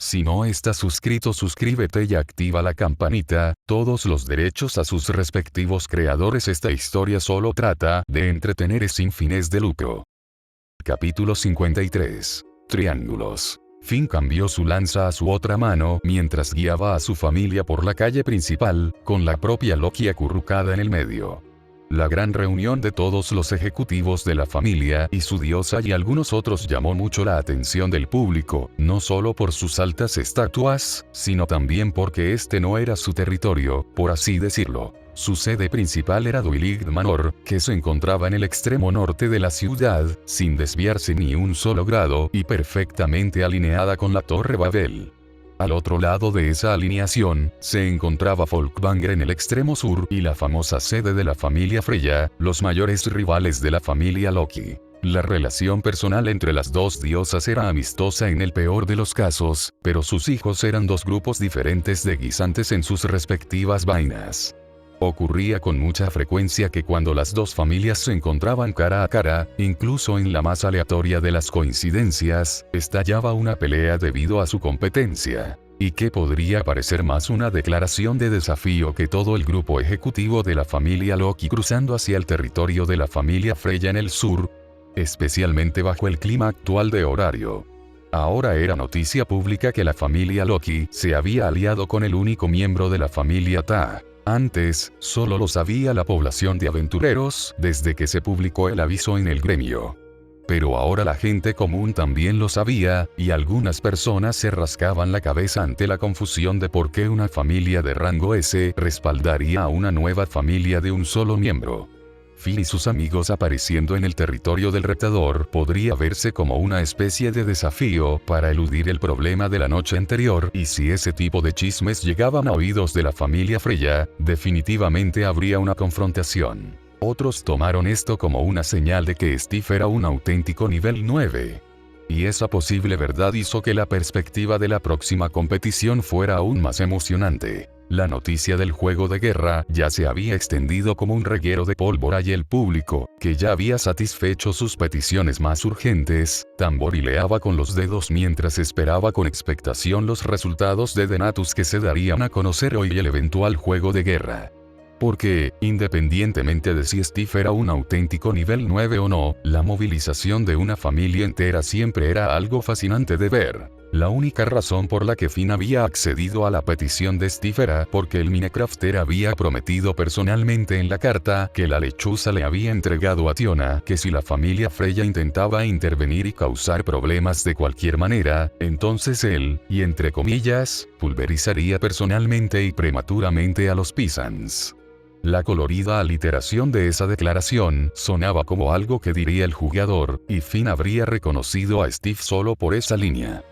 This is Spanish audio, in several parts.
Si no estás suscrito, suscríbete y activa la campanita, todos los derechos a sus respectivos creadores. Esta historia solo trata de entretener sin fines de lucro. Capítulo 53. Triángulos. Finn cambió su lanza a su otra mano mientras guiaba a su familia por la calle principal, con la propia Loki acurrucada en el medio. La gran reunión de todos los ejecutivos de la familia y su diosa y algunos otros llamó mucho la atención del público, no solo por sus altas estatuas, sino también porque este no era su territorio, por así decirlo. Su sede principal era Duilig Manor, que se encontraba en el extremo norte de la ciudad, sin desviarse ni un solo grado y perfectamente alineada con la Torre Babel. Al otro lado de esa alineación, se encontraba Folkvanger en el extremo sur y la famosa sede de la familia Freya, los mayores rivales de la familia Loki. La relación personal entre las dos diosas era amistosa en el peor de los casos, pero sus hijos eran dos grupos diferentes de guisantes en sus respectivas vainas. Ocurría con mucha frecuencia que cuando las dos familias se encontraban cara a cara, incluso en la más aleatoria de las coincidencias, estallaba una pelea debido a su competencia. ¿Y qué podría parecer más una declaración de desafío que todo el grupo ejecutivo de la familia Loki cruzando hacia el territorio de la familia Freya en el sur? Especialmente bajo el clima actual de horario. Ahora era noticia pública que la familia Loki se había aliado con el único miembro de la familia Ta. Antes, solo lo sabía la población de aventureros, desde que se publicó el aviso en el gremio. Pero ahora la gente común también lo sabía, y algunas personas se rascaban la cabeza ante la confusión de por qué una familia de rango S respaldaría a una nueva familia de un solo miembro. Finn y sus amigos apareciendo en el territorio del retador podría verse como una especie de desafío para eludir el problema de la noche anterior, y si ese tipo de chismes llegaban a oídos de la familia Freya, definitivamente habría una confrontación. Otros tomaron esto como una señal de que Steve era un auténtico nivel 9. Y esa posible verdad hizo que la perspectiva de la próxima competición fuera aún más emocionante. La noticia del juego de guerra ya se había extendido como un reguero de pólvora y el público, que ya había satisfecho sus peticiones más urgentes, tamborileaba con los dedos mientras esperaba con expectación los resultados de Denatus que se darían a conocer hoy y el eventual juego de guerra. Porque, independientemente de si Steve era un auténtico nivel 9 o no, la movilización de una familia entera siempre era algo fascinante de ver. La única razón por la que Finn había accedido a la petición de Steve era porque el Minecrafter había prometido personalmente en la carta que la lechuza le había entregado a Tiona que si la familia Freya intentaba intervenir y causar problemas de cualquier manera, entonces él, y entre comillas, pulverizaría personalmente y prematuramente a los Pisans. La colorida aliteración de esa declaración sonaba como algo que diría el jugador, y Finn habría reconocido a Steve solo por esa línea.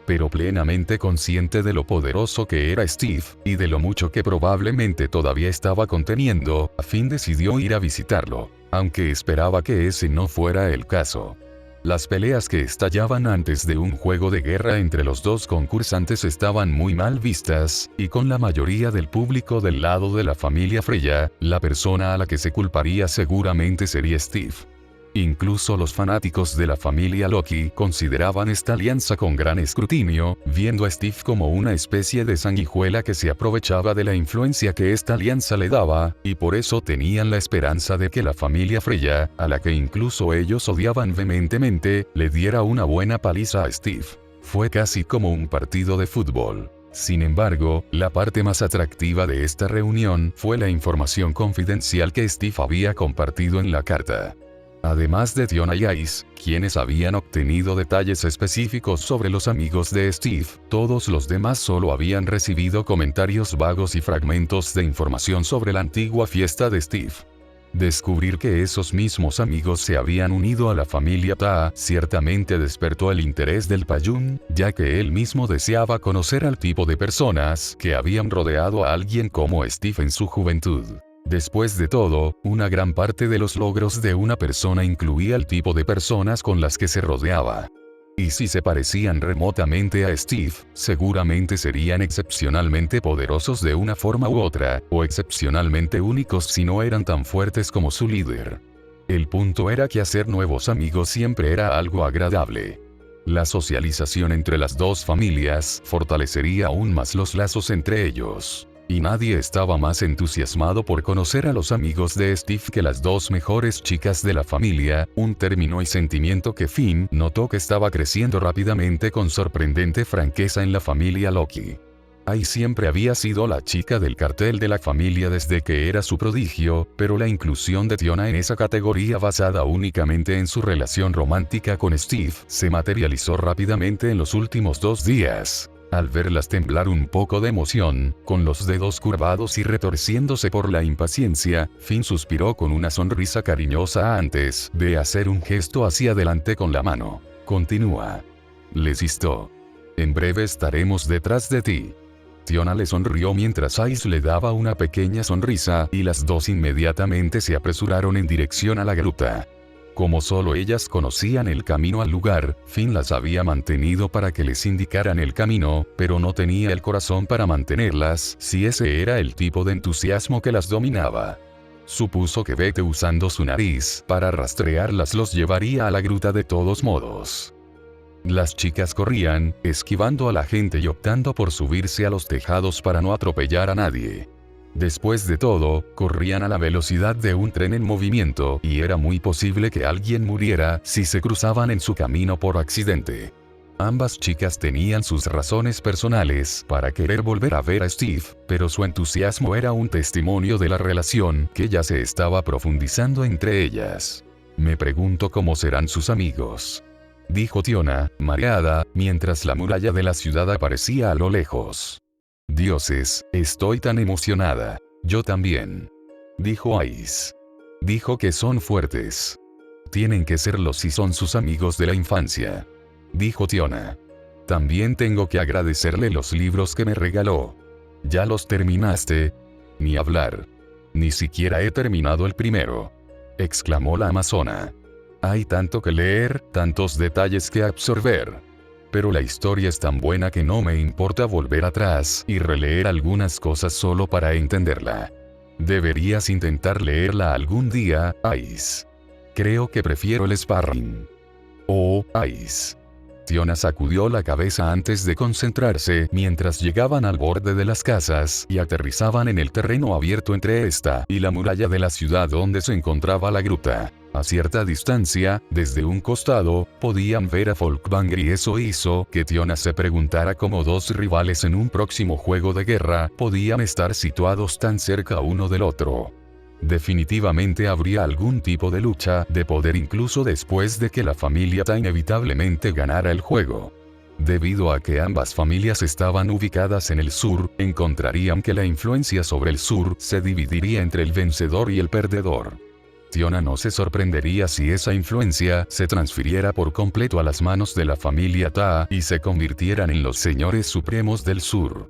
Pero plenamente consciente de lo poderoso que era Steve, y de lo mucho que probablemente todavía estaba conteniendo, Finn decidió ir a visitarlo, aunque esperaba que ese no fuera el caso. Las peleas que estallaban antes de un juego de guerra entre los dos concursantes estaban muy mal vistas, y con la mayoría del público del lado de la familia Freya, la persona a la que se culparía seguramente sería Steve. Incluso los fanáticos de la familia Loki consideraban esta alianza con gran escrutinio, viendo a Steve como una especie de sanguijuela que se aprovechaba de la influencia que esta alianza le daba, y por eso tenían la esperanza de que la familia Freya, a la que incluso ellos odiaban vehementemente, le diera una buena paliza a Steve. Fue casi como un partido de fútbol. Sin embargo, la parte más atractiva de esta reunión fue la información confidencial que Steve había compartido en la carta. Además de Tiona y Ice, quienes habían obtenido detalles específicos sobre los amigos de Steve, todos los demás solo habían recibido comentarios vagos y fragmentos de información sobre la antigua fiesta de Steve. Descubrir que esos mismos amigos se habían unido a la familia Ta ciertamente despertó el interés del Payún, ya que él mismo deseaba conocer al tipo de personas que habían rodeado a alguien como Steve en su juventud. Después de todo, una gran parte de los logros de una persona incluía el tipo de personas con las que se rodeaba. Y si se parecían remotamente a Steve, seguramente serían excepcionalmente poderosos de una forma u otra, o excepcionalmente únicos si no eran tan fuertes como su líder. El punto era que hacer nuevos amigos siempre era algo agradable. La socialización entre las dos familias fortalecería aún más los lazos entre ellos. Y nadie estaba más entusiasmado por conocer a los amigos de Steve que las dos mejores chicas de la familia, un término y sentimiento que Finn notó que estaba creciendo rápidamente con sorprendente franqueza en la familia Loki. Ai siempre había sido la chica del cartel de la familia desde que era su prodigio, pero la inclusión de Tiona en esa categoría basada únicamente en su relación romántica con Steve se materializó rápidamente en los últimos 2 días. Al verlas temblar un poco de emoción, con los dedos curvados y retorciéndose por la impaciencia, Finn suspiró con una sonrisa cariñosa antes de hacer un gesto hacia adelante con la mano. Continúa. Les instó. En breve estaremos detrás de ti. Tiona le sonrió mientras Ice le daba una pequeña sonrisa y las dos inmediatamente se apresuraron en dirección a la gruta. Como solo ellas conocían el camino al lugar, Finn las había mantenido para que les indicaran el camino, pero no tenía el corazón para mantenerlas si ese era el tipo de entusiasmo que las dominaba. Supuso que Vete usando su nariz para rastrearlas los llevaría a la gruta de todos modos. Las chicas corrían, esquivando a la gente y optando por subirse a los tejados para no atropellar a nadie. Después de todo, corrían a la velocidad de un tren en movimiento y era muy posible que alguien muriera si se cruzaban en su camino por accidente. Ambas chicas tenían sus razones personales para querer volver a ver a Steve, pero su entusiasmo era un testimonio de la relación que ya se estaba profundizando entre ellas. Me pregunto cómo serán sus amigos, dijo Tiona, mareada, mientras la muralla de la ciudad aparecía a lo lejos. Dioses, estoy tan emocionada. Yo también, dijo Ice. Dijo que son fuertes. Tienen que serlo si son sus amigos de la infancia, dijo Tiona. También tengo que agradecerle los libros que me regaló. ¿Ya los terminaste? Ni hablar. Ni siquiera he terminado el primero, exclamó la amazona. Hay tanto que leer, tantos detalles que absorber. Pero la historia es tan buena que no me importa volver atrás y releer algunas cosas solo para entenderla. Deberías intentar leerla algún día, Ice. Creo que prefiero el sparring. Oh, Ice. Tiona sacudió la cabeza antes de concentrarse mientras llegaban al borde de las casas y aterrizaban en el terreno abierto entre esta y la muralla de la ciudad donde se encontraba la gruta. A cierta distancia, desde un costado, podían ver a Folkvanger y eso hizo que Tiona se preguntara cómo dos rivales en un próximo juego de guerra podían estar situados tan cerca uno del otro. Definitivamente habría algún tipo de lucha de poder incluso después de que la familia Ta inevitablemente ganara el juego. Debido a que ambas familias estaban ubicadas en el sur, encontrarían que la influencia sobre el sur se dividiría entre el vencedor y el perdedor. Tiona no se sorprendería si esa influencia se transfiriera por completo a las manos de la familia Ta y se convirtieran en los señores supremos del sur.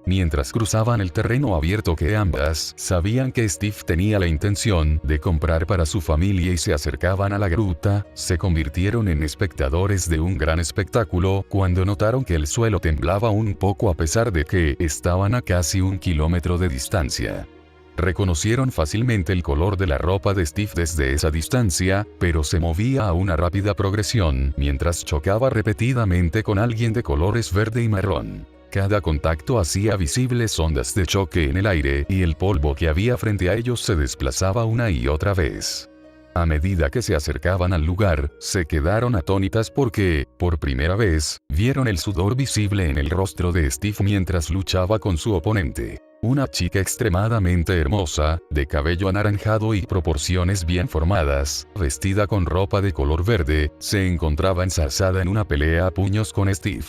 Mientras cruzaban el terreno abierto que ambas sabían que Steve tenía la intención de comprar para su familia y se acercaban a la gruta, se convirtieron en espectadores de un gran espectáculo cuando notaron que el suelo temblaba un poco a pesar de que estaban a casi 1 kilómetro de distancia. Reconocieron fácilmente el color de la ropa de Steve desde esa distancia, pero se movía a una rápida progresión mientras chocaba repetidamente con alguien de colores verde y marrón. Cada contacto hacía visibles ondas de choque en el aire y el polvo que había frente a ellos se desplazaba una y otra vez. A medida que se acercaban al lugar, se quedaron atónitas porque, por primera vez, vieron el sudor visible en el rostro de Steve mientras luchaba con su oponente. Una chica extremadamente hermosa, de cabello anaranjado y proporciones bien formadas, vestida con ropa de color verde, se encontraba enzarzada en una pelea a puños con Steve.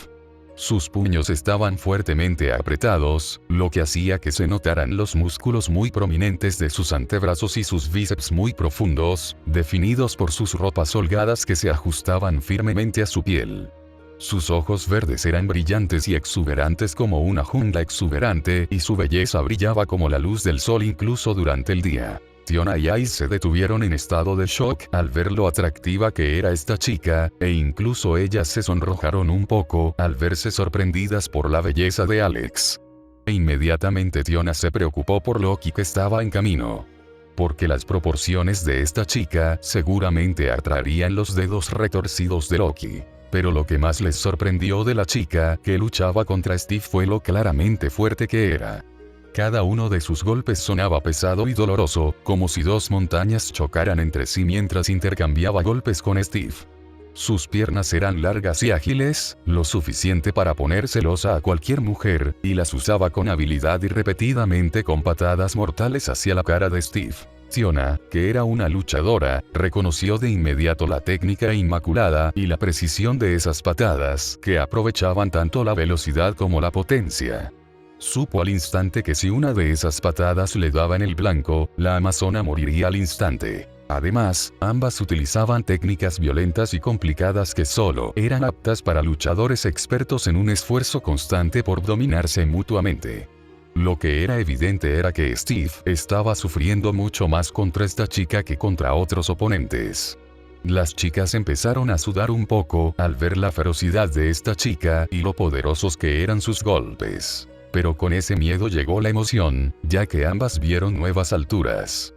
Sus puños estaban fuertemente apretados, lo que hacía que se notaran los músculos muy prominentes de sus antebrazos y sus bíceps muy profundos, definidos por sus ropas holgadas que se ajustaban firmemente a su piel. Sus ojos verdes eran brillantes y exuberantes como una jungla exuberante y su belleza brillaba como la luz del sol incluso durante el día. Tiona y Ice se detuvieron en estado de shock al ver lo atractiva que era esta chica, e incluso ellas se sonrojaron un poco al verse sorprendidas por la belleza de Alex. E inmediatamente Tiona se preocupó por Loki que estaba en camino. Porque las proporciones de esta chica seguramente atraerían los dedos retorcidos de Loki. Pero lo que más les sorprendió de la chica que luchaba contra Steve fue lo claramente fuerte que era. Cada uno de sus golpes sonaba pesado y doloroso, como si dos montañas chocaran entre sí mientras intercambiaba golpes con Steve. Sus piernas eran largas y ágiles, lo suficiente para poner celosa a cualquier mujer, y las usaba con habilidad y repetidamente con patadas mortales hacia la cara de Steve. Tiona, que era una luchadora, reconoció de inmediato la técnica inmaculada y la precisión de esas patadas, que aprovechaban tanto la velocidad como la potencia. Supo al instante que si una de esas patadas le daba en el blanco, la amazona moriría al instante. Además, ambas utilizaban técnicas violentas y complicadas que solo eran aptas para luchadores expertos en un esfuerzo constante por dominarse mutuamente. Lo que era evidente era que Steve estaba sufriendo mucho más contra esta chica que contra otros oponentes. Las chicas empezaron a sudar un poco al ver la ferocidad de esta chica y lo poderosos que eran sus golpes. Pero con ese miedo llegó la emoción, ya que ambas vieron nuevas alturas.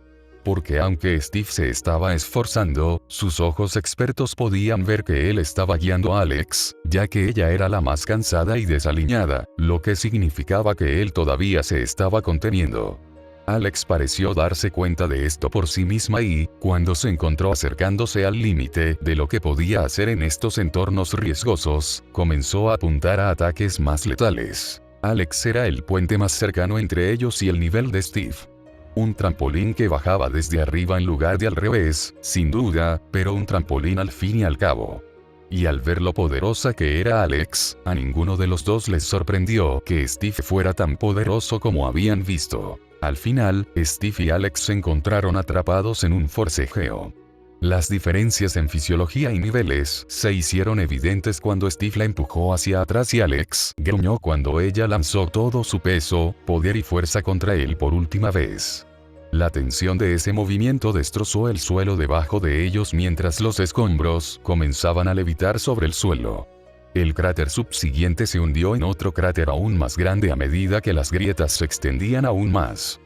Porque aunque Steve se estaba esforzando, sus ojos expertos podían ver que él estaba guiando a Alex, ya que ella era la más cansada y desaliñada, lo que significaba que él todavía se estaba conteniendo. Alex pareció darse cuenta de esto por sí misma y, cuando se encontró acercándose al límite de lo que podía hacer en estos entornos riesgosos, comenzó a apuntar a ataques más letales. Alex era el puente más cercano entre ellos y el nivel de Steve. Un trampolín que bajaba desde arriba en lugar de al revés, sin duda, pero un trampolín al fin y al cabo. Y al ver lo poderosa que era Alex, a ninguno de los dos les sorprendió que Steve fuera tan poderoso como habían visto. Al final, Steve y Alex se encontraron atrapados en un forcejeo. Las diferencias en fisiología y niveles se hicieron evidentes cuando Steve la empujó hacia atrás y Alex gruñó cuando ella lanzó todo su peso, poder y fuerza contra él por última vez. La tensión de ese movimiento destrozó el suelo debajo de ellos mientras los escombros comenzaban a levitar sobre el suelo. El cráter subsiguiente se hundió en otro cráter aún más grande a medida que las grietas se extendían aún más.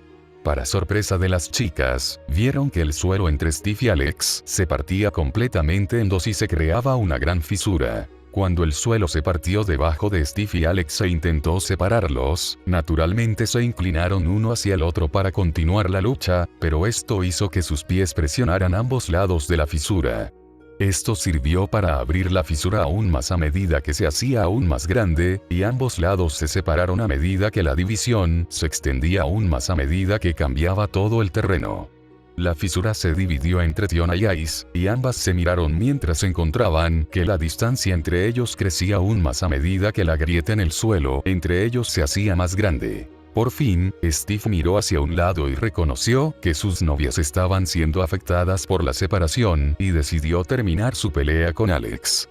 Para sorpresa de las chicas, vieron que el suelo entre Steve y Alex se partía completamente en dos y se creaba una gran fisura. Cuando el suelo se partió debajo de Steve y Alex e intentó separarlos, naturalmente se inclinaron uno hacia el otro para continuar la lucha, pero esto hizo que sus pies presionaran ambos lados de la fisura. Esto sirvió para abrir la fisura aún más a medida que se hacía aún más grande, y ambos lados se separaron a medida que la división se extendía aún más a medida que cambiaba todo el terreno. La fisura se dividió entre Tiona y Ice, y ambas se miraron mientras encontraban que la distancia entre ellos crecía aún más a medida que la grieta en el suelo entre ellos se hacía más grande. Por fin, Steve miró hacia un lado y reconoció que sus novias estaban siendo afectadas por la separación y decidió terminar su pelea con Alex.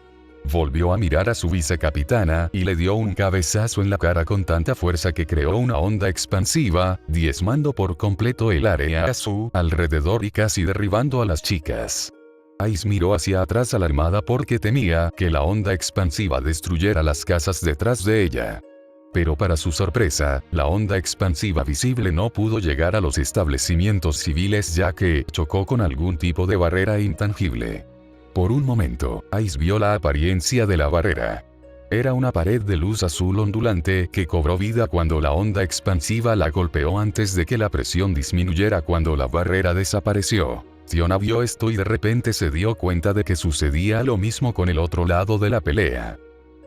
Volvió a mirar a su vicecapitana y le dio un cabezazo en la cara con tanta fuerza que creó una onda expansiva, diezmando por completo el área a su alrededor y casi derribando a las chicas. Ice miró hacia atrás alarmada porque temía que la onda expansiva destruyera las casas detrás de ella. Pero para su sorpresa, la onda expansiva visible no pudo llegar a los establecimientos civiles ya que chocó con algún tipo de barrera intangible. Por un momento, Ice vio la apariencia de la barrera. Era una pared de luz azul ondulante que cobró vida cuando la onda expansiva la golpeó antes de que la presión disminuyera cuando la barrera desapareció. Tiona vio esto y de repente se dio cuenta de que sucedía lo mismo con el otro lado de la pelea.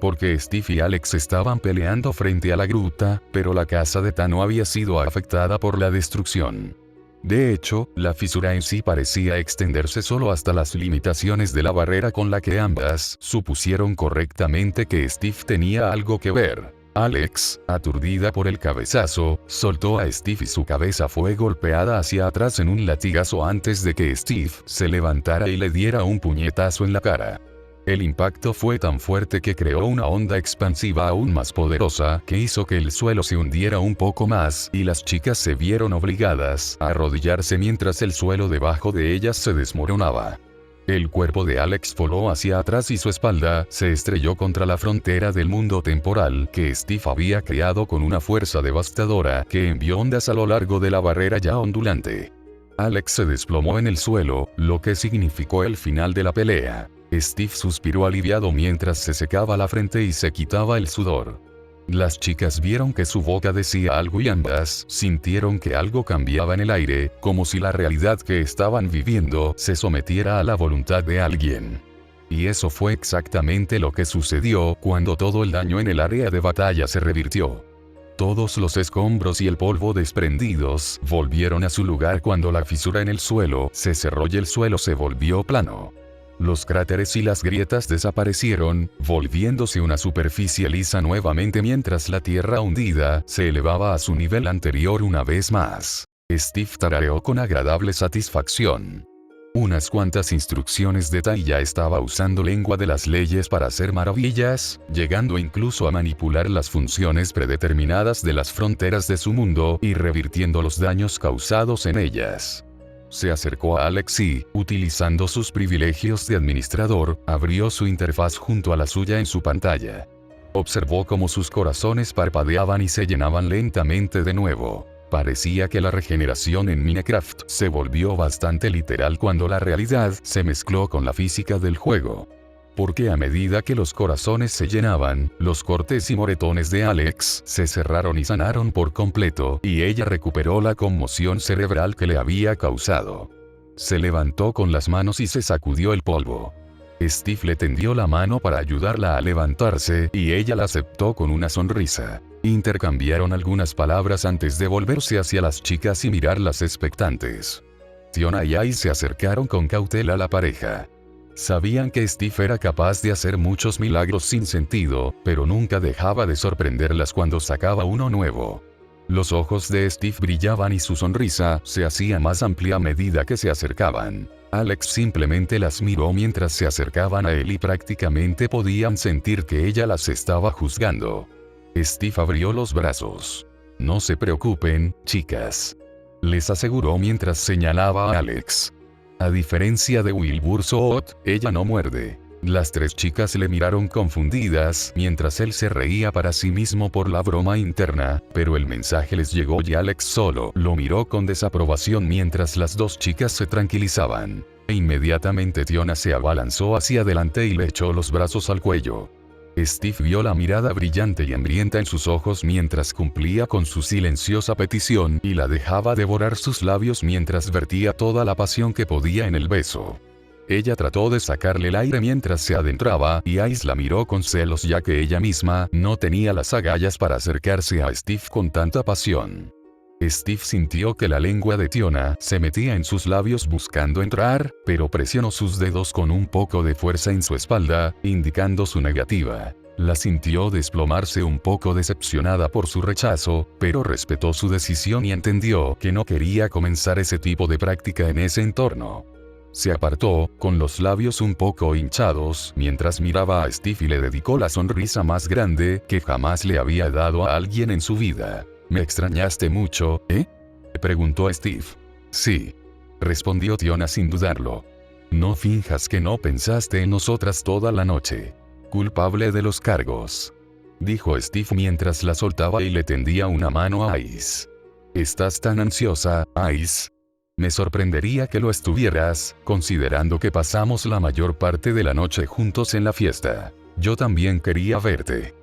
Porque Steve y Alex estaban peleando frente a la gruta, pero la casa de Tano había sido afectada por la destrucción. De hecho, la fisura en sí parecía extenderse solo hasta las limitaciones de la barrera con la que ambas supusieron correctamente que Steve tenía algo que ver. Alex, aturdida por el cabezazo, soltó a Steve y su cabeza fue golpeada hacia atrás en un latigazo antes de que Steve se levantara y le diera un puñetazo en la cara. El impacto fue tan fuerte que creó una onda expansiva aún más poderosa que hizo que el suelo se hundiera un poco más y las chicas se vieron obligadas a arrodillarse mientras el suelo debajo de ellas se desmoronaba. El cuerpo de Alex voló hacia atrás y su espalda se estrelló contra la frontera del mundo temporal que Steve había creado con una fuerza devastadora que envió ondas a lo largo de la barrera ya ondulante. Alex se desplomó en el suelo, lo que significó el final de la pelea. Steve suspiró aliviado mientras se secaba la frente y se quitaba el sudor. Las chicas vieron que su boca decía algo y ambas sintieron que algo cambiaba en el aire, como si la realidad que estaban viviendo se sometiera a la voluntad de alguien. Y eso fue exactamente lo que sucedió cuando todo el daño en el área de batalla se revirtió. Todos los escombros y el polvo desprendidos volvieron a su lugar cuando la fisura en el suelo se cerró y el suelo se volvió plano. Los cráteres y las grietas desaparecieron, volviéndose una superficie lisa nuevamente mientras la tierra hundida se elevaba a su nivel anterior una vez más. Steve tarareó con agradable satisfacción. Unas cuantas instrucciones de Tai ya estaba usando lengua de las leyes para hacer maravillas, llegando incluso a manipular las funciones predeterminadas de las fronteras de su mundo y revirtiendo los daños causados en ellas. Se acercó a Alex y, utilizando sus privilegios de administrador, abrió su interfaz junto a la suya en su pantalla. Observó cómo sus corazones parpadeaban y se llenaban lentamente de nuevo. Parecía que la regeneración en Minecraft se volvió bastante literal cuando la realidad se mezcló con la física del juego. Porque a medida que los corazones se llenaban, los cortes y moretones de Alex se cerraron y sanaron por completo, y ella recuperó la conmoción cerebral que le había causado. Se levantó con las manos y se sacudió el polvo. Steve le tendió la mano para ayudarla a levantarse, y ella la aceptó con una sonrisa. Intercambiaron algunas palabras antes de volverse hacia las chicas y mirarlas expectantes. Tiona y Ice se acercaron con cautela a la pareja. Sabían que Steve era capaz de hacer muchos milagros sin sentido, pero nunca dejaba de sorprenderlas cuando sacaba uno nuevo. Los ojos de Steve brillaban y su sonrisa se hacía más amplia a medida que se acercaban. Alex simplemente las miró mientras se acercaban a él y prácticamente podían sentir que ella las estaba juzgando. Steve abrió los brazos. No se preocupen, chicas, les aseguró mientras señalaba a Alex. A diferencia de Wilbur Soot, ella no muerde. Las tres chicas le miraron confundidas mientras él se reía para sí mismo por la broma interna, pero el mensaje les llegó y Alex solo lo miró con desaprobación mientras las dos chicas se tranquilizaban. E inmediatamente Tiona se abalanzó hacia adelante y le echó los brazos al cuello. Steve vio la mirada brillante y hambrienta en sus ojos mientras cumplía con su silenciosa petición y la dejaba devorar sus labios mientras vertía toda la pasión que podía en el beso. Ella trató de sacarle el aire mientras se adentraba y Ice la miró con celos ya que ella misma no tenía las agallas para acercarse a Steve con tanta pasión. Steve sintió que la lengua de Tiona se metía en sus labios buscando entrar, pero presionó sus dedos con un poco de fuerza en su espalda, indicando su negativa. La sintió desplomarse un poco decepcionada por su rechazo, pero respetó su decisión y entendió que no quería comenzar ese tipo de práctica en ese entorno. Se apartó, con los labios un poco hinchados, mientras miraba a Steve y le dedicó la sonrisa más grande que jamás le había dado a alguien en su vida. ¿Me extrañaste mucho, eh? Preguntó Steve. Sí, respondió Tiona sin dudarlo. No finjas que no pensaste en nosotras toda la noche. Culpable de los cargos, dijo Steve mientras la soltaba y le tendía una mano a Ice. ¿Estás tan ansiosa, Ice? Me sorprendería que lo estuvieras, considerando que pasamos la mayor parte de la noche juntos en la fiesta. Yo también quería verte.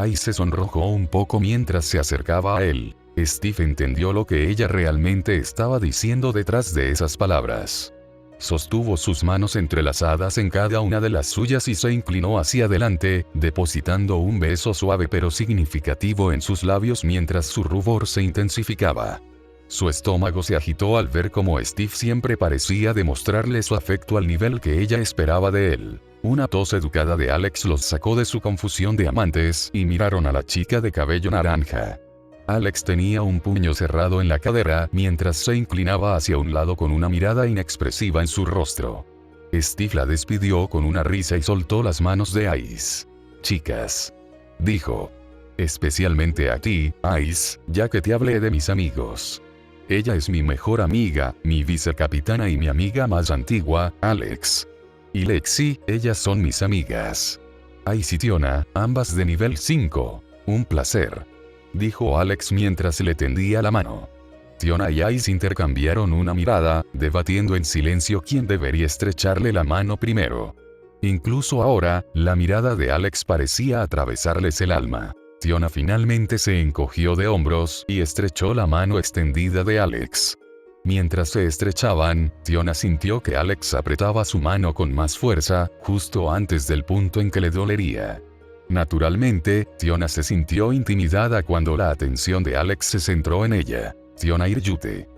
Ice se sonrojó un poco mientras se acercaba a él. Steve entendió lo que ella realmente estaba diciendo detrás de esas palabras. Sostuvo sus manos entrelazadas en cada una de las suyas y se inclinó hacia adelante, depositando un beso suave pero significativo en sus labios mientras su rubor se intensificaba. Su estómago se agitó al ver cómo Steve siempre parecía demostrarle su afecto al nivel que ella esperaba de él. Una tos educada de Alex los sacó de su confusión de amantes y miraron a la chica de cabello naranja. Alex tenía un puño cerrado en la cadera mientras se inclinaba hacia un lado con una mirada inexpresiva en su rostro. Steve la despidió con una risa y soltó las manos de Ice. Chicas, dijo. Especialmente a ti, Ice, ya que te hablé de mis amigos. Ella es mi mejor amiga, mi vicecapitana y mi amiga más antigua, Alex. Y Lexi, ellas son mis amigas. Ice y Tiona, ambas de nivel 5. Un placer, dijo Alex mientras le tendía la mano. Tiona y Ice intercambiaron una mirada, debatiendo en silencio quién debería estrecharle la mano primero. Incluso ahora, la mirada de Alex parecía atravesarles el alma. Tiona finalmente se encogió de hombros y estrechó la mano extendida de Alex. Mientras se estrechaban, Tiona sintió que Alex apretaba su mano con más fuerza, justo antes del punto en que le dolería. Naturalmente, Tiona se sintió intimidada cuando la atención de Alex se centró en ella. Tiona Iryute.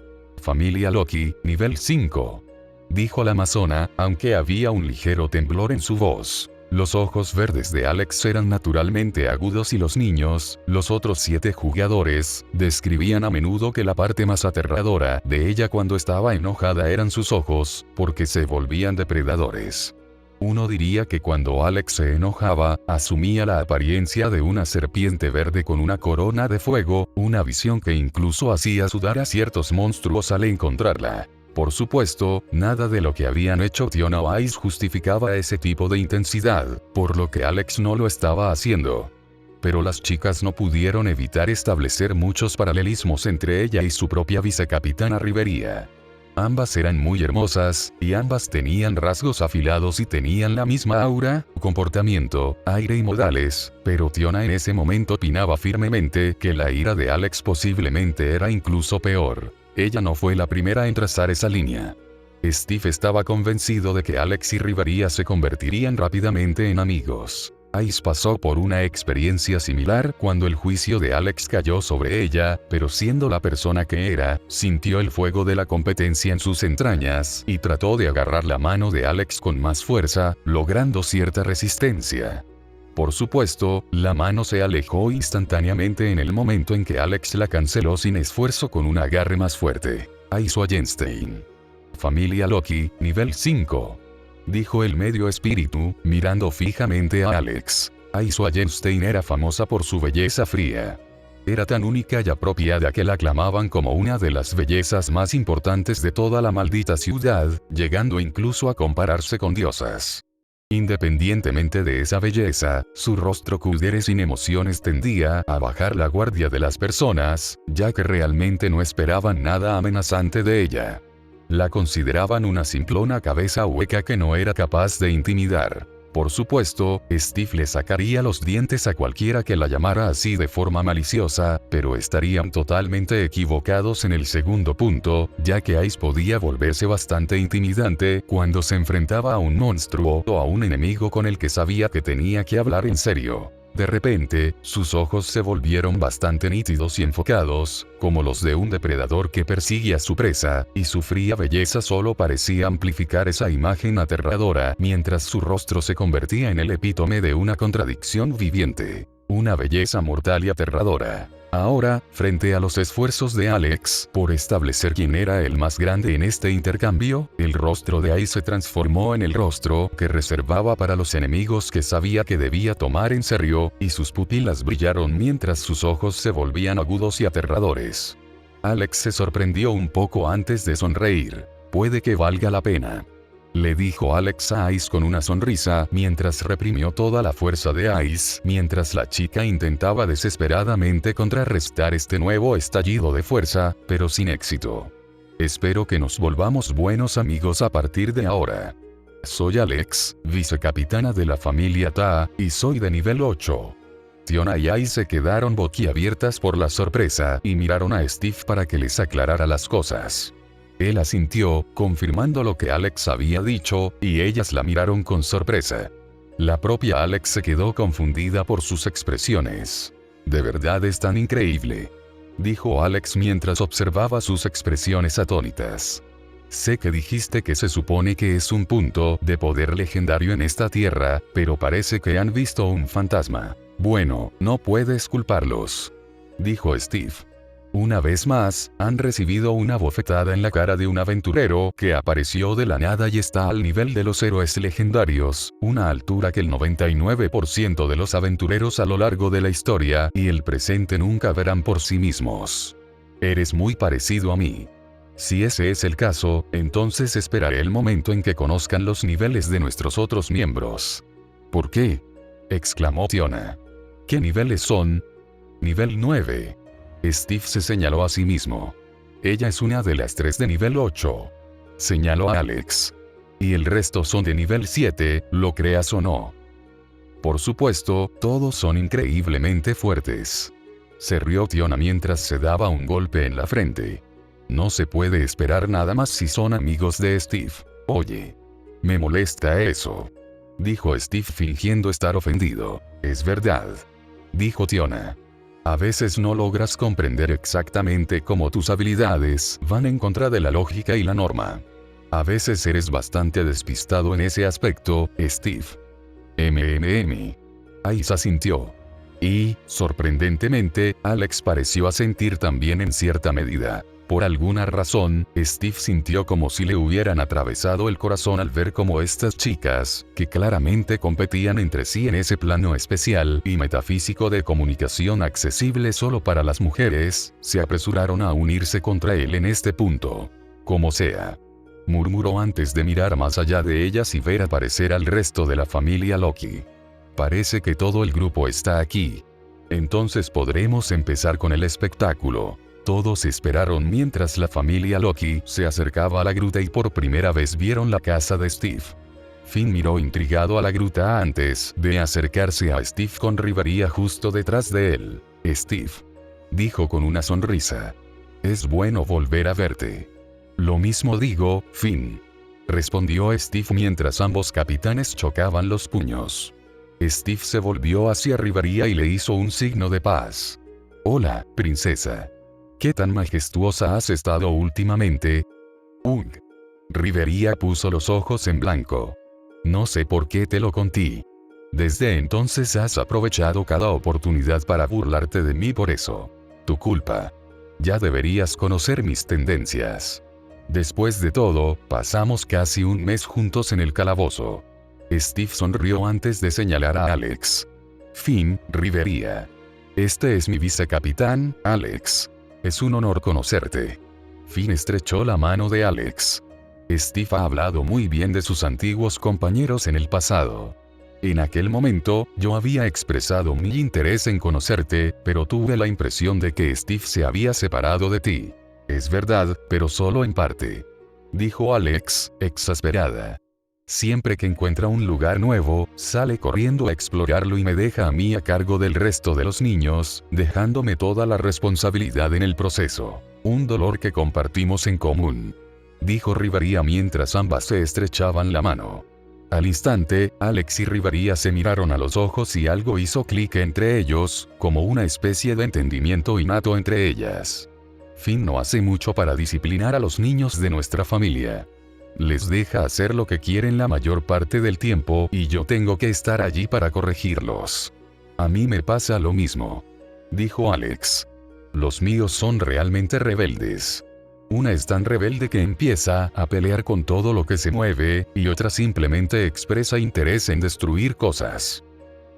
Familia Loki, nivel 5. Dijo la amazona, aunque había un ligero temblor en su voz. Los ojos verdes de Alex eran naturalmente agudos y los niños, los otros 7 jugadores, describían a menudo que la parte más aterradora de ella cuando estaba enojada eran sus ojos, porque se volvían depredadores. Uno diría que cuando Alex se enojaba, asumía la apariencia de una serpiente verde con una corona de fuego, una visión que incluso hacía sudar a ciertos monstruos al encontrarla. Por supuesto, nada de lo que habían hecho Tiona o Ice justificaba ese tipo de intensidad, por lo que Alex no lo estaba haciendo. Pero las chicas no pudieron evitar establecer muchos paralelismos entre ella y su propia vicecapitana Rivería. Ambas eran muy hermosas, y ambas tenían rasgos afilados y tenían la misma aura, comportamiento, aire y modales, pero Tiona en ese momento opinaba firmemente que la ira de Alex posiblemente era incluso peor. Ella no fue la primera en trazar esa línea. Steve estaba convencido de que Alex y Rivería se convertirían rápidamente en amigos. Ice pasó por una experiencia similar cuando el juicio de Alex cayó sobre ella, pero siendo la persona que era, sintió el fuego de la competencia en sus entrañas y trató de agarrar la mano de Alex con más fuerza, logrando cierta resistencia. Por supuesto, la mano se alejó instantáneamente en el momento en que Alex la canceló sin esfuerzo con un agarre más fuerte. Ice Wallenstein. Familia Loki, nivel 5. Dijo el medio espíritu, mirando fijamente a Alex. Ice Wallenstein era famosa por su belleza fría. Era tan única y apropiada que la aclamaban como una de las bellezas más importantes de toda la maldita ciudad, llegando incluso a compararse con diosas. Independientemente de esa belleza, su rostro cudere sin emociones tendía a bajar la guardia de las personas, ya que realmente no esperaban nada amenazante de ella. La consideraban una simplona cabeza hueca que no era capaz de intimidar. Por supuesto, Steve le sacaría los dientes a cualquiera que la llamara así de forma maliciosa, pero estarían totalmente equivocados en el segundo punto, ya que Ice podía volverse bastante intimidante cuando se enfrentaba a un monstruo o a un enemigo con el que sabía que tenía que hablar en serio. De repente, sus ojos se volvieron bastante nítidos y enfocados, como los de un depredador que persigue a su presa, y su fría belleza solo parecía amplificar esa imagen aterradora, mientras su rostro se convertía en el epítome de una contradicción viviente. Una belleza mortal y aterradora. Ahora, frente a los esfuerzos de Alex por establecer quién era el más grande en este intercambio, el rostro de Ice se transformó en el rostro que reservaba para los enemigos que sabía que debía tomar en serio, y sus pupilas brillaron mientras sus ojos se volvían agudos y aterradores. Alex se sorprendió un poco antes de sonreír. Puede que valga la pena, le dijo Alex a Ice con una sonrisa mientras reprimió toda la fuerza de Ice, mientras la chica intentaba desesperadamente contrarrestar este nuevo estallido de fuerza, pero sin éxito. Espero que nos volvamos buenos amigos a partir de ahora. Soy Alex, vicecapitana de la familia Ta, y soy de nivel 8. Tiona y Ice se quedaron boquiabiertas por la sorpresa y miraron a Steve para que les aclarara las cosas. Él asintió, confirmando lo que Alex había dicho, y ellas la miraron con sorpresa. La propia Alex se quedó confundida por sus expresiones. «De verdad es tan increíble», dijo Alex mientras observaba sus expresiones atónitas. «Sé que dijiste que se supone que es un punto de poder legendario en esta tierra, pero parece que han visto un fantasma. Bueno, no puedes culparlos», dijo Steve. Una vez más, han recibido una bofetada en la cara de un aventurero que apareció de la nada y está al nivel de los héroes legendarios, una altura que el 99% de los aventureros a lo largo de la historia y el presente nunca verán por sí mismos. Eres muy parecido a mí. Si ese es el caso, entonces esperaré el momento en que conozcan los niveles de nuestros otros miembros. ¿Por qué?, exclamó Tiona. ¿Qué niveles son? Nivel 9. Steve se señaló a sí mismo. Ella es una de las 3 de nivel 8. Señaló a Alex. Y el resto son de nivel 7, lo creas o no. Por supuesto, todos son increíblemente fuertes. Se rió Tiona mientras se daba un golpe en la frente. No se puede esperar nada más si son amigos de Steve. Oye. Me molesta eso. Dijo Steve fingiendo estar ofendido. Es verdad. Dijo Tiona. A veces no logras comprender exactamente cómo tus habilidades van en contra de la lógica y la norma. A veces eres bastante despistado en ese aspecto, Steve. Aisa asintió. Y, sorprendentemente, Alex pareció asentir también en cierta medida. Por alguna razón, Steve sintió como si le hubieran atravesado el corazón al ver cómo estas chicas, que claramente competían entre sí en ese plano especial y metafísico de comunicación accesible solo para las mujeres, se apresuraron a unirse contra él en este punto. Como sea. Murmuró antes de mirar más allá de ellas y ver aparecer al resto de la familia Loki. Parece que todo el grupo está aquí. Entonces podremos empezar con el espectáculo. Todos esperaron mientras la familia Loki se acercaba a la gruta y por primera vez vieron la casa de Steve. Finn miró intrigado a la gruta antes de acercarse a Steve con Rivaría justo detrás de él. Steve. Dijo con una sonrisa. Es bueno volver a verte. Lo mismo digo, Finn. Respondió Steve mientras ambos capitanes chocaban los puños. Steve se volvió hacia Rivaría y le hizo un signo de paz. Hola, princesa. ¿Qué tan majestuosa has estado últimamente? Rivaría puso los ojos en blanco. No sé por qué te lo conté. Desde entonces has aprovechado cada oportunidad para burlarte de mí por eso. Tu culpa. Ya deberías conocer mis tendencias. Después de todo, pasamos casi un mes juntos en el calabozo. Steve sonrió antes de señalar a Alex. Finn, Rivaría. Este es mi vicecapitán, Alex. Es un honor conocerte. Finn estrechó la mano de Alex. Steve ha hablado muy bien de sus antiguos compañeros en el pasado. En aquel momento, yo había expresado mi interés en conocerte, pero tuve la impresión de que Steve se había separado de ti. Es verdad, pero solo en parte. Dijo Alex, exasperada. Siempre que encuentra un lugar nuevo, sale corriendo a explorarlo y me deja a mí a cargo del resto de los niños, dejándome toda la responsabilidad en el proceso. Un dolor que compartimos en común. Dijo Rivaría mientras ambas se estrechaban la mano. Al instante, Alex y Rivaría se miraron a los ojos y algo hizo clic entre ellos, como una especie de entendimiento innato entre ellas. Finn no hace mucho para disciplinar a los niños de nuestra familia. Les deja hacer lo que quieren la mayor parte del tiempo y yo tengo que estar allí para corregirlos. A mí me pasa lo mismo. Dijo Alex. Los míos son realmente rebeldes. Una es tan rebelde que empieza a pelear con todo lo que se mueve, y otra simplemente expresa interés en destruir cosas.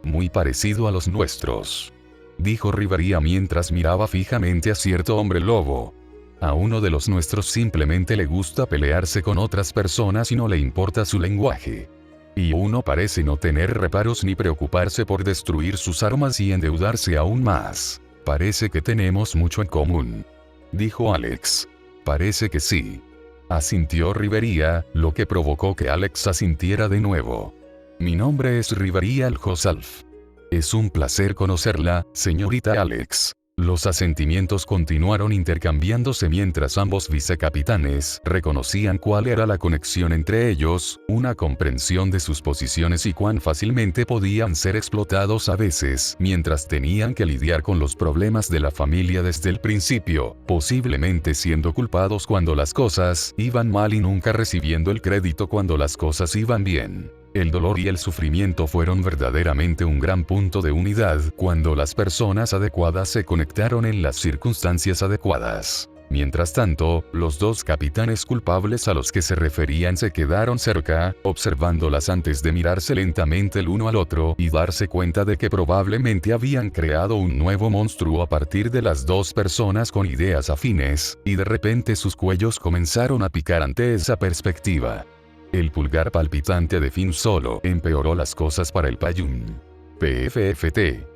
Muy parecido a los nuestros. Dijo Rivaría mientras miraba fijamente a cierto hombre lobo. A uno de los nuestros simplemente le gusta pelearse con otras personas y no le importa su lenguaje. Y uno parece no tener reparos ni preocuparse por destruir sus armas y endeudarse aún más. Parece que tenemos mucho en común. Dijo Alex. Parece que sí. Asintió Rivaría, lo que provocó que Alex asintiera de nuevo. Mi nombre es Rivaría Aljosalf. Es un placer conocerla, señorita Alex. Los asentimientos continuaron intercambiándose mientras ambos vicecapitanes reconocían cuál era la conexión entre ellos, una comprensión de sus posiciones y cuán fácilmente podían ser explotados a veces mientras tenían que lidiar con los problemas de la familia desde el principio, posiblemente siendo culpados cuando las cosas iban mal y nunca recibiendo el crédito cuando las cosas iban bien. El dolor y el sufrimiento fueron verdaderamente un gran punto de unidad cuando las personas adecuadas se conectaron en las circunstancias adecuadas. Mientras tanto, los dos capitanes culpables a los que se referían se quedaron cerca, observándolas antes de mirarse lentamente el uno al otro y darse cuenta de que probablemente habían creado un nuevo monstruo a partir de las dos personas con ideas afines, y de repente sus cuellos comenzaron a picar ante esa perspectiva. El pulgar palpitante de Finn solo empeoró las cosas para el Payún. PFFT.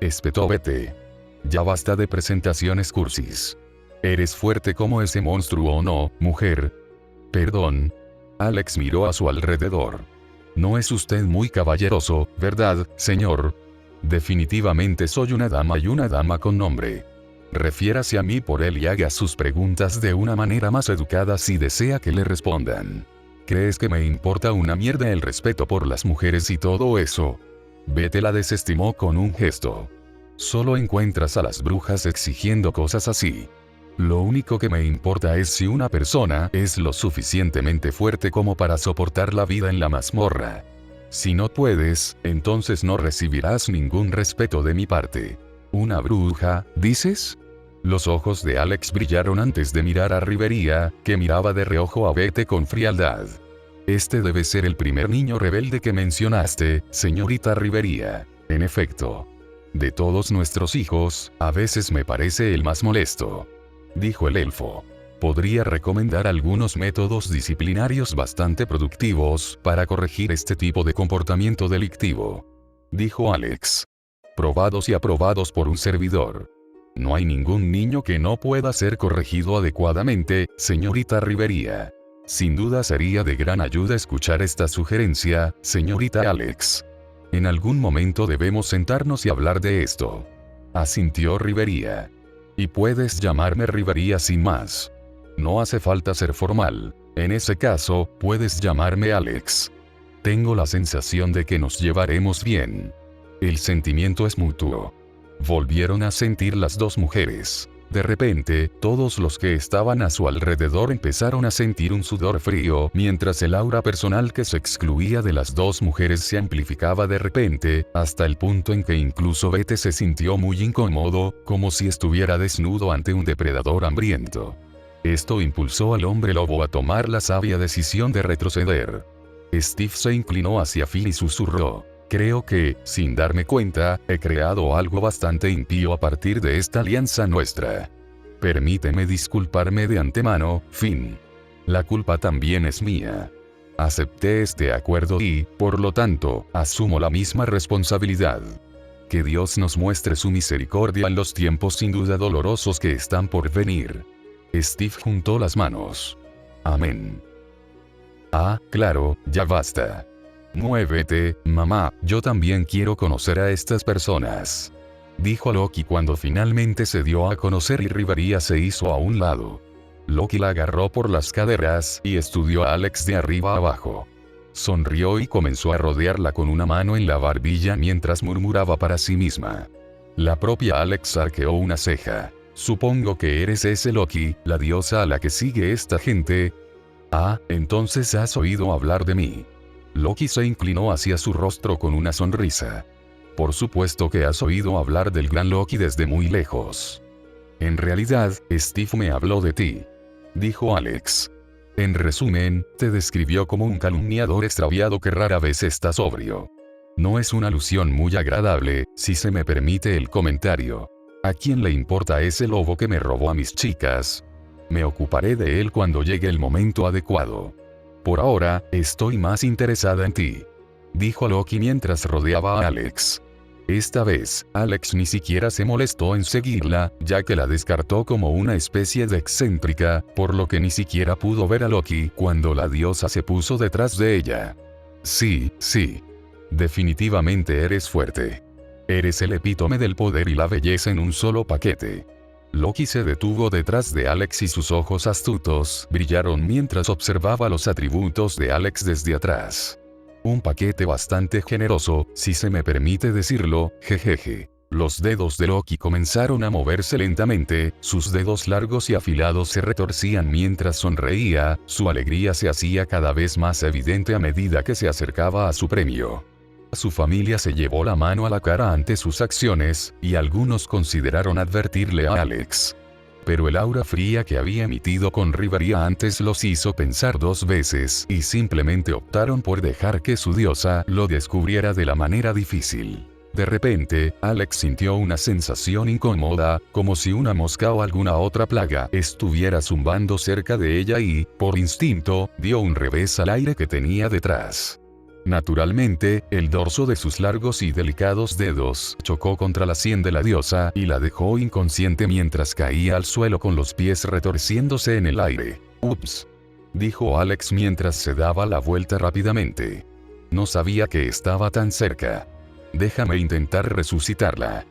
Espetó vete. Ya basta de presentaciones cursis. ¿Eres fuerte como ese monstruo o no, mujer? Perdón. Alex miró a su alrededor. No es usted muy caballeroso, ¿verdad, señor? Definitivamente soy una dama y una dama con nombre. Refiérase a mí por él y haga sus preguntas de una manera más educada si desea que le respondan. ¿Crees que me importa una mierda el respeto por las mujeres y todo eso? Vete, la desestimó con un gesto. Solo encuentras a las brujas exigiendo cosas así. Lo único que me importa es si una persona es lo suficientemente fuerte como para soportar la vida en la mazmorra. Si no puedes, entonces no recibirás ningún respeto de mi parte. ¿Una bruja, dices? Los ojos de Alex brillaron antes de mirar a Rivería, que miraba de reojo a Bete con frialdad. Este debe ser el primer niño rebelde que mencionaste, señorita Rivería. En efecto. De todos nuestros hijos, a veces me parece el más molesto. Dijo el elfo. Podría recomendar algunos métodos disciplinarios bastante productivos para corregir este tipo de comportamiento delictivo. Dijo Alex. Probados y aprobados por un servidor. No hay ningún niño que no pueda ser corregido adecuadamente, señorita Rivería. Sin duda sería de gran ayuda escuchar esta sugerencia, señorita Alex. En algún momento debemos sentarnos y hablar de esto. Asintió Rivería. Y puedes llamarme Rivería sin más. No hace falta ser formal. En ese caso, puedes llamarme Alex. Tengo la sensación de que nos llevaremos bien. El sentimiento es mutuo. Volvieron a sentir las dos mujeres. De repente, todos los que estaban a su alrededor empezaron a sentir un sudor frío, mientras el aura personal que se excluía de las dos mujeres se amplificaba de repente, hasta el punto en que incluso Bete se sintió muy incómodo, como si estuviera desnudo ante un depredador hambriento. Esto impulsó al hombre lobo a tomar la sabia decisión de retroceder. Steve se inclinó hacia Phil y susurró. Creo que, sin darme cuenta, he creado algo bastante impío a partir de esta alianza nuestra. Permíteme disculparme de antemano, Finn. La culpa también es mía. Acepté este acuerdo y, por lo tanto, asumo la misma responsabilidad. Que Dios nos muestre su misericordia en los tiempos sin duda dolorosos que están por venir. Steve juntó las manos. Amén. Ah, claro, ya basta. Muévete, mamá, yo también quiero conocer a estas personas. Dijo Loki cuando finalmente se dio a conocer y Rivería se hizo a un lado. Loki la agarró por las caderas y estudió a Alex de arriba a abajo. Sonrió y comenzó a rodearla con una mano en la barbilla mientras murmuraba para sí misma. La propia Alex arqueó una ceja. Supongo que eres ese Loki, la diosa a la que sigue esta gente. Ah, entonces has oído hablar de mí. Loki se inclinó hacia su rostro con una sonrisa. Por supuesto que has oído hablar del gran Loki desde muy lejos. En realidad, Steve me habló de ti. Dijo Alex. En resumen, te describió como un calumniador extraviado que rara vez está sobrio. No es una alusión muy agradable, si se me permite el comentario. ¿A quién le importa ese lobo que me robó a mis chicas? Me ocuparé de él cuando llegue el momento adecuado. Por ahora, estoy más interesada en ti. Dijo Loki mientras rodeaba a Alex. Esta vez, Alex ni siquiera se molestó en seguirla, ya que la descartó como una especie de excéntrica, por lo que ni siquiera pudo ver a Loki cuando la diosa se puso detrás de ella. Sí, sí. Definitivamente eres fuerte. Eres el epítome del poder y la belleza en un solo paquete. Loki se detuvo detrás de Alex y sus ojos astutos brillaron mientras observaba los atributos de Alex desde atrás. Un paquete bastante generoso, si se me permite decirlo, jejeje. Los dedos de Loki comenzaron a moverse lentamente, sus dedos largos y afilados se retorcían mientras sonreía, su alegría se hacía cada vez más evidente a medida que se acercaba a su premio. Su familia se llevó la mano a la cara ante sus acciones, y algunos consideraron advertirle a Alex. Pero el aura fría que había emitido con Rivería antes los hizo pensar dos veces y simplemente optaron por dejar que su diosa lo descubriera de la manera difícil. De repente, Alex sintió una sensación incómoda, como si una mosca o alguna otra plaga estuviera zumbando cerca de ella y, por instinto, dio un revés al aire que tenía detrás. Naturalmente, el dorso de sus largos y delicados dedos chocó contra la sien de la diosa y la dejó inconsciente mientras caía al suelo con los pies retorciéndose en el aire. Ups. dijo Alex mientras se daba la vuelta rápidamente. No sabía que estaba tan cerca. Déjame intentar resucitarla.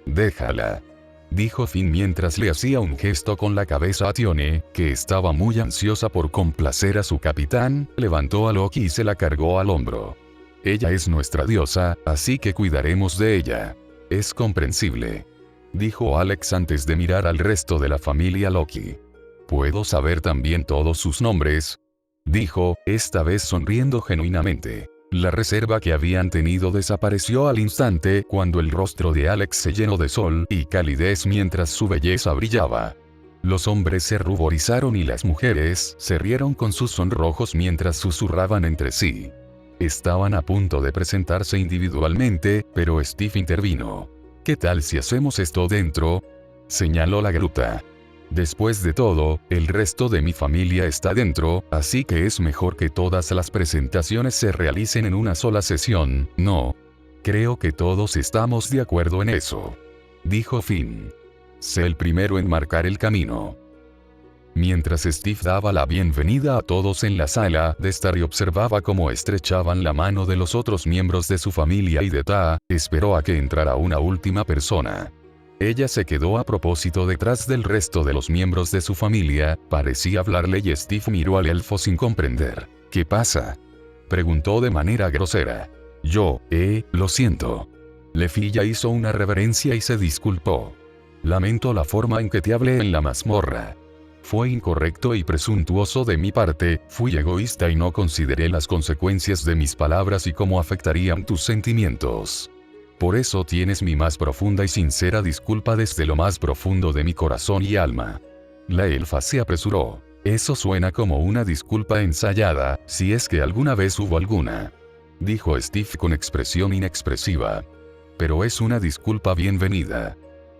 Déjala, dijo Finn mientras le hacía un gesto con la cabeza a Tione, que estaba muy ansiosa por complacer a su capitán. Levantó a Loki y se la cargó al hombro. Ella es nuestra diosa, así que cuidaremos de ella. Es comprensible, dijo Alex antes de mirar al resto de la familia Loki. ¿Puedo saber también todos sus nombres?, dijo, esta vez sonriendo genuinamente. La reserva que habían tenido desapareció al instante cuando el rostro de Alex se llenó de sol y calidez mientras su belleza brillaba. Los hombres se ruborizaron y las mujeres se rieron con sus sonrojos mientras susurraban entre sí. Estaban a punto de presentarse individualmente, pero Steve intervino. ¿Qué tal si hacemos esto dentro?, señaló la gruta. Después de todo, el resto de mi familia está dentro, así que es mejor que todas las presentaciones se realicen en una sola sesión, ¿no? Creo que todos estamos de acuerdo en eso, dijo Finn. Sé el primero en marcar el camino. Mientras Steve daba la bienvenida a todos en la sala de estar y observaba cómo estrechaban la mano de los otros miembros de su familia y de Ta, esperó a que entrara una última persona. Ella se quedó a propósito detrás del resto de los miembros de su familia, parecía hablarle y Steve miró al elfo sin comprender. ¿Qué pasa?, preguntó de manera grosera. Lo siento. Lefilla hizo una reverencia y se disculpó. Lamento la forma en que te hablé en la mazmorra. Fue incorrecto y presuntuoso de mi parte, fui egoísta y no consideré las consecuencias de mis palabras y cómo afectarían tus sentimientos. Por eso tienes mi más profunda y sincera disculpa desde lo más profundo de mi corazón y alma. La elfa se apresuró. Eso suena como una disculpa ensayada, si es que alguna vez hubo alguna, dijo Steve con expresión inexpresiva. Pero es una disculpa bienvenida.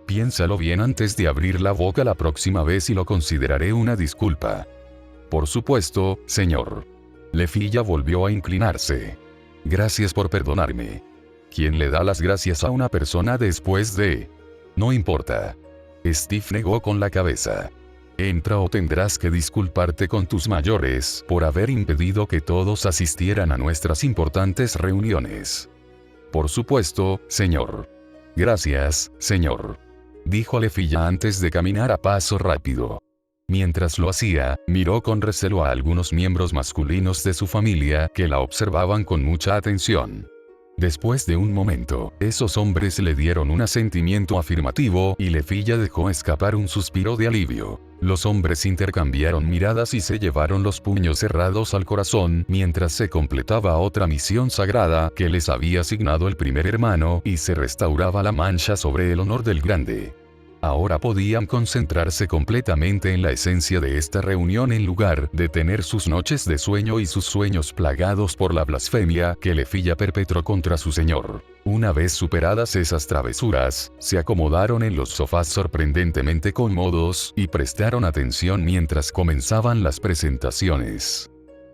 Piénsalo bien antes de abrir la boca la próxima vez y lo consideraré una disculpa. Por supuesto, señor. Lefilla volvió a inclinarse. Gracias por perdonarme. ¿Quién le da las gracias a una persona después de...? No importa. Steve negó con la cabeza. Entra o tendrás que disculparte con tus mayores por haber impedido que todos asistieran a nuestras importantes reuniones. Por supuesto, señor. Gracias, señor, dijo Lefilla antes de caminar a paso rápido. Mientras lo hacía, miró con recelo a algunos miembros masculinos de su familia que la observaban con mucha atención. Después de un momento, esos hombres le dieron un asentimiento afirmativo y Lefilla dejó escapar un suspiro de alivio. Los hombres intercambiaron miradas y se llevaron los puños cerrados al corazón mientras se completaba otra misión sagrada que les había asignado el primer hermano y se restauraba la mancha sobre el honor del grande. Ahora podían concentrarse completamente en la esencia de esta reunión en lugar de tener sus noches de sueño y sus sueños plagados por la blasfemia que Lefilla perpetró contra su señor. Una vez superadas esas travesuras, se acomodaron en los sofás sorprendentemente cómodos y prestaron atención mientras comenzaban las presentaciones.